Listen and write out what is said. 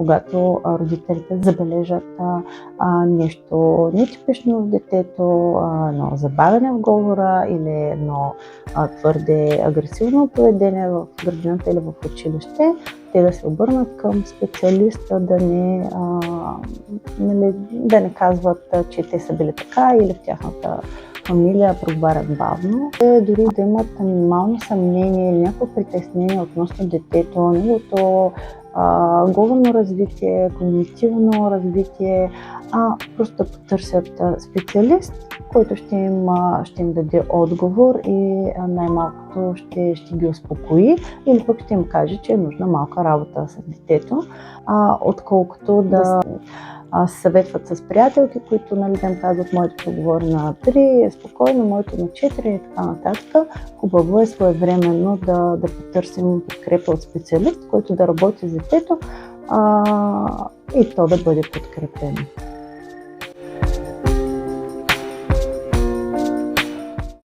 когато родителите забележат нещо нетипично в детето, едно забавяне в говора или едно твърде агресивно поведение в градината или в училище, те да се обърнат към специалиста, да не казват, че те са били така или в тяхната фамилия проговарят бавно. Дори да имат минимално съмнение или някакво притеснение относно детето, неговото говорно развитие, когнитивно развитие, просто да потърсят специалист, който ще им даде отговор и най-малкото ще ги успокои или пък ще им каже, че е нужна малка работа с детето, отколкото да се съветват с приятелки, които да им казват, моето ще говори на 3, е спокойно, моето на 4 и така нататък. Хубаво е своевременно да потърсим подкрепа от специалист, който да работи с детето и то да бъде подкрепено.